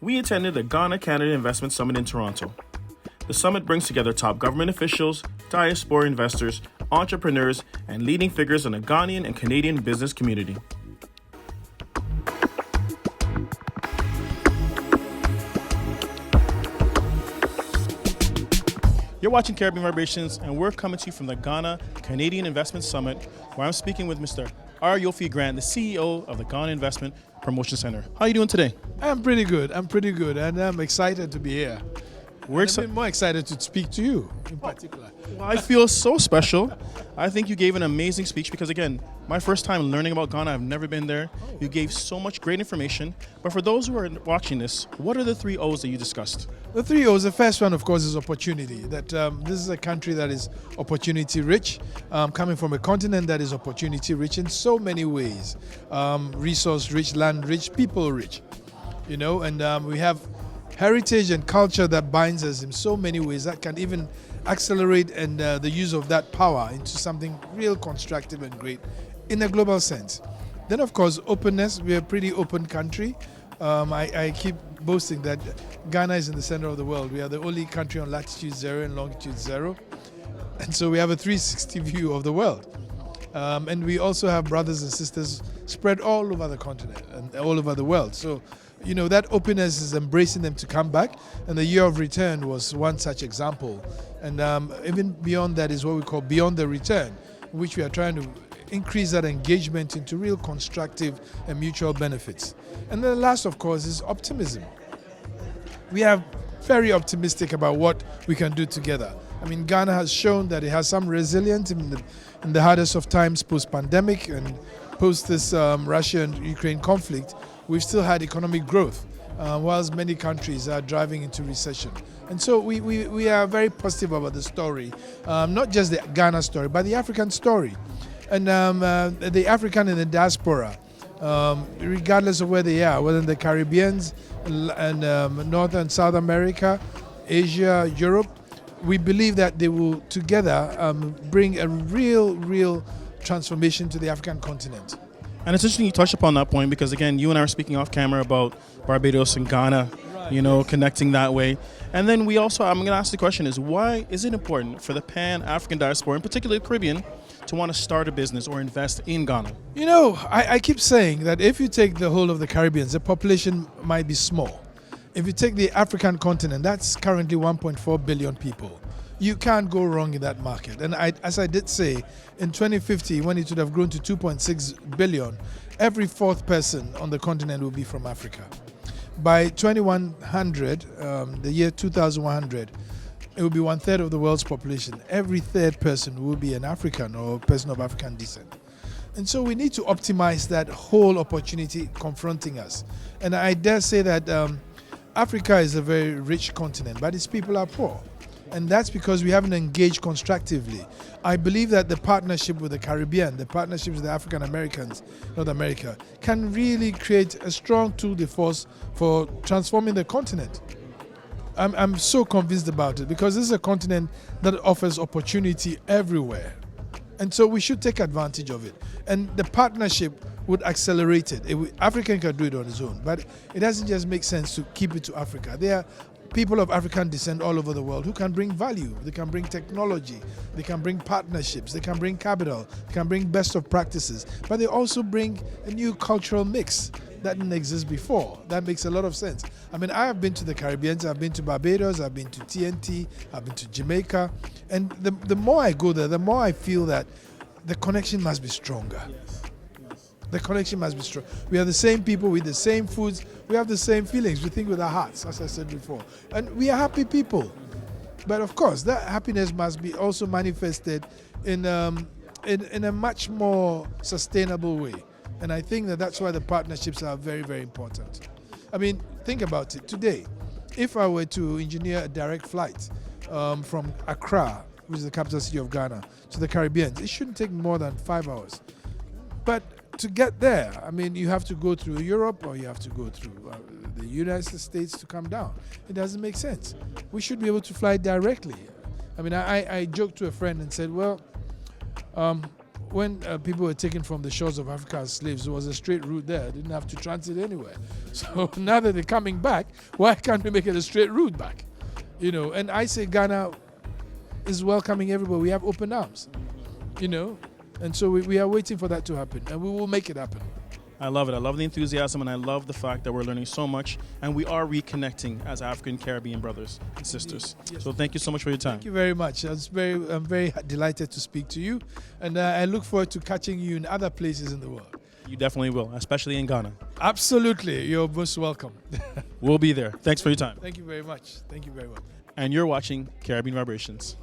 we attended the Ghana-Canada Investment Summit in Toronto. The summit brings together top government officials, diaspora investors, entrepreneurs, and leading figures in the Ghanaian and Canadian business community. You're watching Caribbean Vibrations, and we're coming to you from the Ghana Canadian Investment Summit, where I'm speaking with Mr. R. Yofi Grant, the CEO of the Ghana Investment Promotion Center. How are you doing today? I'm pretty good, and I'm excited to be here. We're I'm more excited to speak to you in particular. Well, I feel so special. I think you gave an amazing speech because, again, my first time learning about Ghana, I've never been there. You gave so much great information. But for those who are watching this, what are the 3 O's that you discussed? The 3 O's, the first one, of course, is opportunity. That this is a country that is opportunity rich, coming from a continent that is opportunity rich in so many ways. Resource rich, land rich, people rich. You know, and we have heritage and culture that binds us in so many ways that can even accelerate and the use of that power into something real constructive and great in a global sense. Then, of course, openness. We're a pretty open country. I keep boasting that Ghana is in the center of the world. We are the only country on latitude 0 and longitude 0. And so we have a 360 view of the world. And we also have brothers and sisters spread all over the continent and all over the world. So, you know, that openness is embracing them to come back. And the year of return was one such example. And even beyond that is what we call beyond the return, which we are trying to increase that engagement into real constructive and mutual benefits. And then the last, of course, is optimism. We are very optimistic about what we can do together. I mean, Ghana has shown that it has some resilience in the hardest of times post-pandemic and post this Russia and Ukraine conflict. We've still had economic growth, whilst many countries are driving into recession. And so we are very positive about the story, not just the Ghana story, but the African story. And the African in the diaspora, regardless of where they are, whether in the Caribbean and North and South America, Asia, Europe, we believe that they will together bring a real transformation to the African continent. And it's interesting you touched upon that point because, again, you and I were speaking off camera about Barbados and Ghana, connecting that way. And then I'm going to ask the question is, why is it important for the Pan-African diaspora, in particular the Caribbean, to want to start a business or invest in Ghana? You know, I keep saying that if you take the whole of the Caribbean, the population might be small. If you take the African continent, that's currently 1.4 billion people. You can't go wrong in that market. And as I did say, in 2050, when it would have grown to 2.6 billion, every 4th person on the continent will be from Africa. By 2100, the year 2100, it will be 1/3 of the world's population. Every 3rd person will be an African or a person of African descent. And so we need to optimize that whole opportunity confronting us. And I dare say that Africa is a very rich continent, but its people are poor. And that's because we haven't engaged constructively. I believe that the partnership with the Caribbean, the partnership with the African Americans, North America, can really create a strong tool de force for transforming the continent. I'm so convinced about it because this is a continent that offers opportunity everywhere. And so we should take advantage of it. And the partnership would accelerate it. Africa can do it on its own, but it doesn't just make sense to keep it to Africa. There are people of African descent all over the world who can bring value. They can bring technology. They can bring partnerships. They can bring capital. They can bring best of practices. But they also bring a new cultural mix that didn't exist before. That makes a lot of sense. I mean, I have been to the Caribbean. I've been to Barbados. I've been to TNT. I've been to Jamaica. And the more I go there, the more I feel that the connection must be stronger. The connection must be strong. We are the same people with the same foods. We have the same feelings. We think with our hearts, as I said before. And we are happy people. But of course, that happiness must be also manifested in a much more sustainable way. And I think that that's why the partnerships are very, very important. I mean, think about it. Today, if I were to engineer a direct flight from Accra, which is the capital city of Ghana, to the Caribbean, it shouldn't take more than 5 hours. But to get there, I mean, you have to go through Europe or you have to go through the United States to come down. It doesn't make sense. We should be able to fly directly. I mean, I joked to a friend and said, well, when people were taken from the shores of Africa as slaves, there was a straight route there. They didn't have to transit anywhere. So now that they're coming back, why can't we make it a straight route back? You know, and I say Ghana is welcoming everybody. We have open arms, you know, and so we are waiting for that to happen, and we will make it happen. I love it. I love the enthusiasm, and I love the fact that we're learning so much, and we are reconnecting as African Caribbean brothers and sisters. Yes. So thank you so much for your time. Thank you very much. I'm very delighted to speak to you, and I look forward to catching you in other places in the world. You definitely will, especially in Ghana. Absolutely. You're most welcome. We'll be there. Thanks for your time. Thank you very much. Thank you very much. And you're watching Caribbean Vibrations.